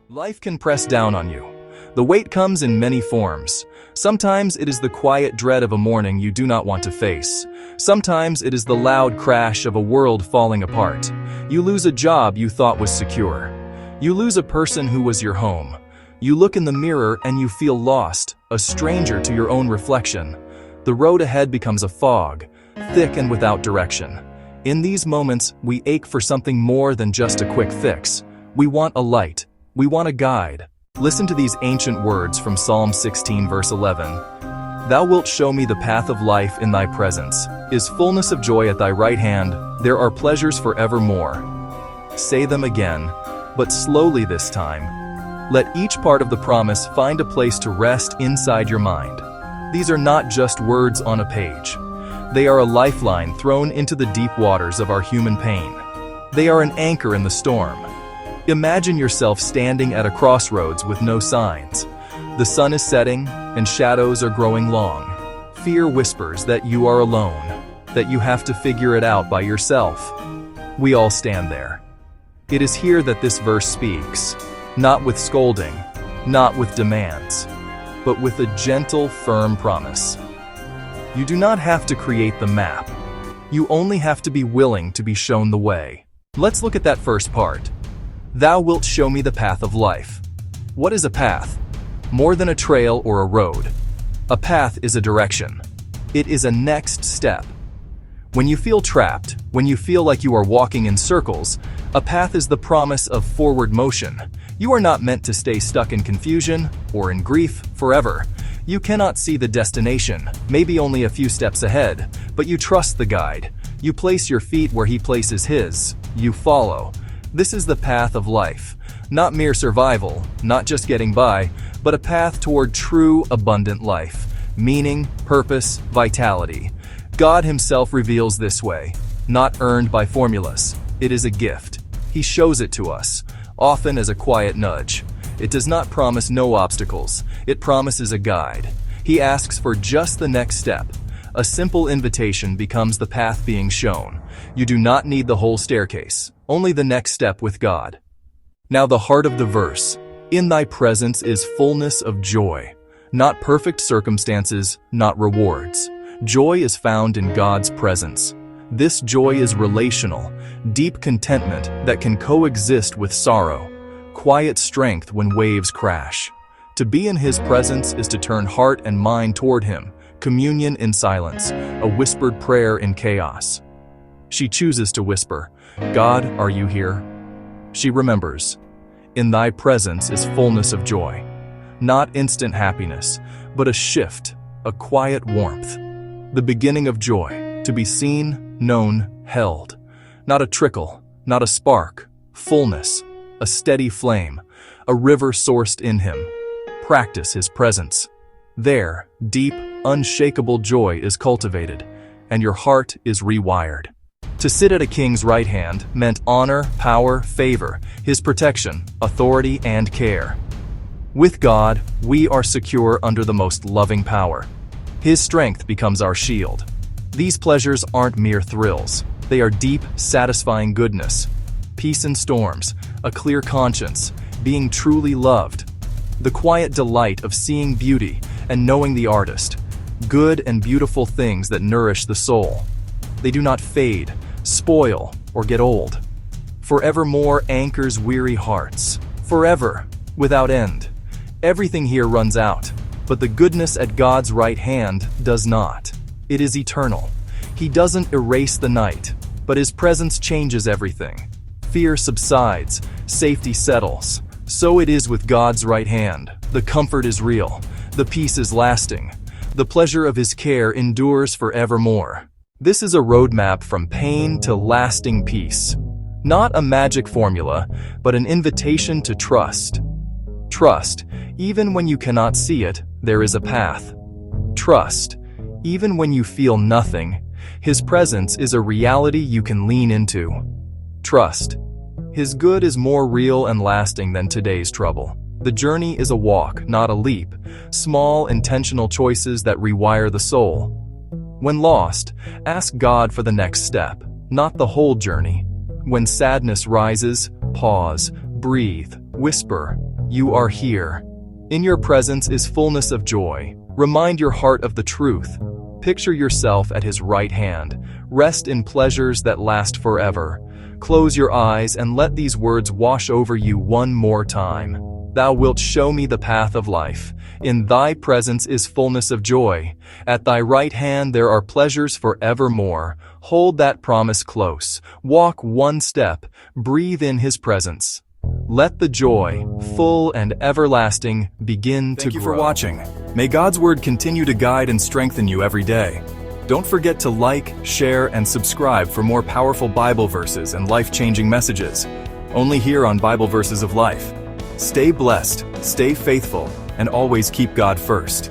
Life can press down on you. The weight comes in many forms. Sometimes it is the quiet dread of a morning you do not want to face. Sometimes it is the loud crash of a world falling apart. You lose a job you thought was secure. You lose a person who was your home. You look in the mirror and you feel lost, a stranger to your own reflection. The road ahead becomes a fog, thick and without direction. In these moments, we ache for something more than just a quick fix. We want a light. We want a guide. Listen to these ancient words from Psalm 16 verse 11. Thou wilt show me the path of life. In thy presence is fullness of joy. At thy right hand there are pleasures forevermore. Say them again, but slowly this time. Let each part of the promise find a place to rest inside your mind. These are not just words on a page. They are a lifeline thrown into the deep waters of our human pain. They are an anchor in the storm. Imagine yourself standing at a crossroads with no signs. The sun is setting and shadows are growing long. Fear whispers that you are alone, that you have to figure it out by yourself. We all stand there. It is here that this verse speaks, not with scolding, not with demands, but with a gentle, firm promise. You do not have to create the map. You only have to be willing to be shown the way. Let's look at that first part. Thou wilt show me the path of life. What is a path? More than a trail or a road. A path is a direction. It is a next step. When you feel trapped, when you feel like you are walking in circles, a path is the promise of forward motion. You are not meant to stay stuck in confusion or in grief forever. You cannot see the destination, maybe only a few steps ahead, but you trust the guide. You place your feet where he places his. You follow. This is the path of life, not mere survival, not just getting by, but a path toward true, abundant life, meaning, purpose, vitality. God himself reveals this way, not earned by formulas. It is a gift. He shows it to us, often as a quiet nudge. It does not promise no obstacles. It promises a guide. He asks for just the next step. A simple invitation becomes the path being shown. You do not need the whole staircase, only the next step with God. Now the heart of the verse. In thy presence is fullness of joy. Not perfect circumstances, not rewards. Joy is found in God's presence. This joy is relational, deep contentment that can coexist with sorrow, quiet strength when waves crash. To be in his presence is to turn heart and mind toward him, communion in silence, a whispered prayer in chaos. She chooses to whisper, God, are you here? She remembers, in thy presence is fullness of joy. Not instant happiness, but a shift, a quiet warmth. The beginning of joy, to be seen, known, held. Not a trickle, not a spark, fullness, a steady flame, a river sourced in him. Practice his presence. There, deep, unshakable joy is cultivated, and your heart is rewired. To sit at a king's right hand meant honor, power, favor, his protection, authority, and care. With God, we are secure under the most loving power. His strength becomes our shield. These pleasures aren't mere thrills. They are deep, satisfying goodness. Peace in storms, a clear conscience, being truly loved. The quiet delight of seeing beauty and knowing the artist. Good and beautiful things that nourish the soul. They do not fade, spoil, or get old. Forevermore anchors weary hearts. Forever, without end. Everything here runs out, but the goodness at God's right hand does not. It is eternal. He doesn't erase the night, but his presence changes everything. Fear subsides, safety settles. So it is with God's right hand. The comfort is real. The peace is lasting. The pleasure of his care endures forevermore. This is a roadmap from pain to lasting peace. Not a magic formula, but an invitation to trust. Trust, even when you cannot see it, there is a path. Trust, even when you feel nothing, his presence is a reality you can lean into. Trust, his good is more real and lasting than today's trouble. The journey is a walk, not a leap. Small, intentional choices that rewire the soul. When lost, ask God for the next step, not the whole journey. When sadness rises, pause, breathe, whisper, You are here. In your presence is fullness of joy. Remind your heart of the truth. Picture yourself at his right hand. Rest in pleasures that last forever. Close your eyes and let these words wash over you one more time. Thou wilt show me the path of life. In thy presence is fullness of joy. At thy right hand there are pleasures forevermore. Hold that promise close. Walk one step. Breathe in his presence. Let the joy, full and everlasting, begin to grow. Thank you for watching. May God's word continue to guide and strengthen you every day. Don't forget to like, share, and subscribe for more powerful Bible verses and life-changing messages. Only here on Bible Verses of Life. Stay blessed, stay faithful, and always keep God first.